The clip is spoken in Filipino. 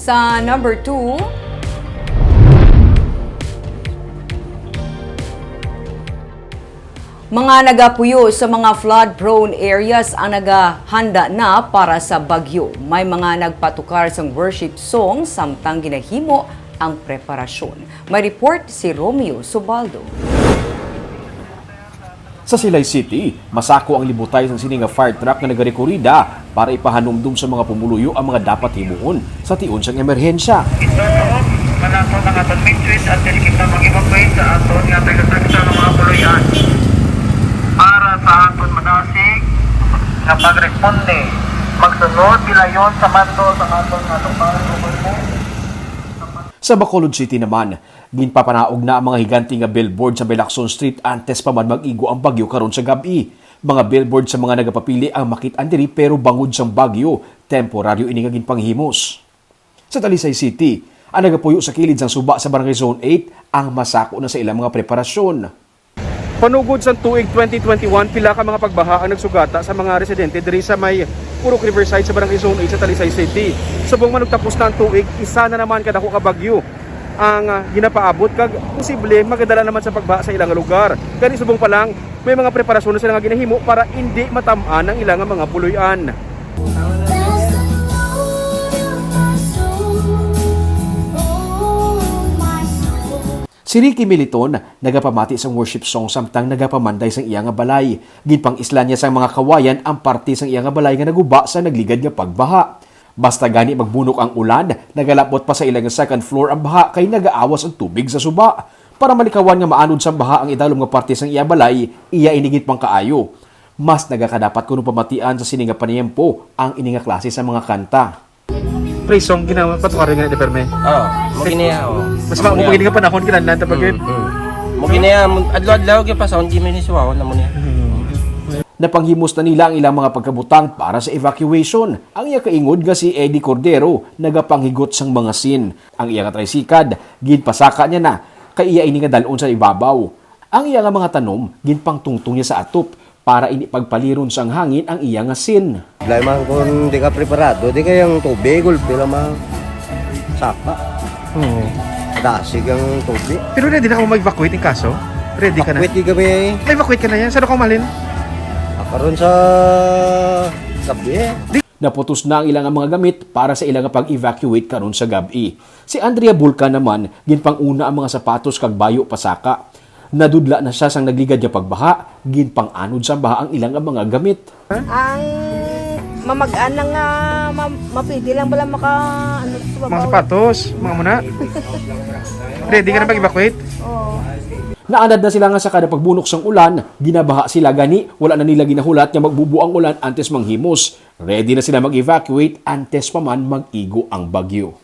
Sa number 2, mga nagapuyo sa mga flood-prone areas ang nagahanda na para sa bagyo. May mga nagpatukar sa worship song samtang ginahimo ang preparasyon. May report si Romeo Subaldo. Sa Silay City, masako ang libutay ng sininga fire truck na nagarekorida para ipahanumdum sa mga pumuluyo ang mga dapat himuon sa tiun siyang emerhensya. Ito manasod ang aton main switch at kita mag-evacuate sa aton nga taga-saksa ng mga puluyan para sa aton manasig na pagresponde magsunod bilayon sa mando sa aton nga tukar. Sa Bacolod City naman, ginpapanaog na ang mga higanti nga billboard sa Belacson Street antes pa man mag-igo ang bagyo karon sa gabi. Mga billboard sa mga nagapapili ang makit-an diri pero bangod sang bagyo, temporaryo ini nga ginpanghimos. Sa Talisay City, ang nagapuyo sa kilid sang suba sa Barangay Zone 8 ang masako na sa ilang mga preparasyon. Panugod sa tuig 2021, pila ka mga pagbaha ang nagsugata sa mga residente diri sa may Purok Riverside sa Barangay Zone 8 sa Talisay City. Subong man tapos na ang tuig, isa na naman kadako ka bagyo ang ginapaabot kag posible magadala naman sa pagbaha sa ilang lugar. Kani subong pa lang may mga preparasyon na sila nga ginahimo para hindi matamaan ang ilang mga puluyan. Si Ricky Militon nagapamati sang worship song samtang nagapamanday sang iya nga balay. Ginpang isla niya sang mga kawayan ang parte sang iya nga balay nga naguba sa nagligad nga pagbaha. Basta gani magbunok ang ulan, nagalapot pa sa ilang second floor ang baha kay nagaawas ang tubig sa suba. Para malikawan nga maanod sa baha ang idalom nga parte sang iya balay, iya inigit pang kaayo. Mas nagakadapat kuno pamatian sa sininga paniyempo ang ininga klase sa mga kanta. Praise song ginawa patukarin nga ni Perme. Oo, maginiya oo. Mas mapagini nga panahon kinahanglan ta pagid. Maginiya adlaw-adlaw gyud pa sa hindi man suwawon na mo niya. Napanghimos na nila ang ilang mga pagkabutang para sa evacuation. Ang iya kaingod nga si Eddie Cordero nagapanghigot sang mga sin. Ang iya nga tricycad ginpasaka niya na kay iya ini nga dalon sa ibabaw. Ang iya nga mga tanom ginpangtungtong niya sa atop para ini pagpaliron sang hangin ang iya nga sin. Blay man kung di ka preparado, di kayang tubig, gulpi lamang saka. Dasig ang tubig. Pero ready na ako mag-evacuate in kaso? Ready ka na? Evacuate di kami. May evacuate ka na yan? Saan ako malin? Karon sa gabi. Naputos na ang ilang mga gamit para sa ilang pag-evacuate karon sa gabi. Si Andrea Bulca naman, ginpanguna ang mga sapatos kag bayo pasaka. Nadudla na siya sang nagligad niya pagbaha, ginpang-anod sa baha ang ilang mga gamit. Ang mamagaan lang nga, mapili lang pala Mga sapatos, mga muna. Ready ka na mag-evacuate? Oo. Naanad na sila nga sa kada pagbunok sang ulan, ginabaha sila gani, wala na nila ginahulat nga magbubuang ulan antes manghimos. Ready na sila mag-evacuate antes pa man mag-igo ang bagyo.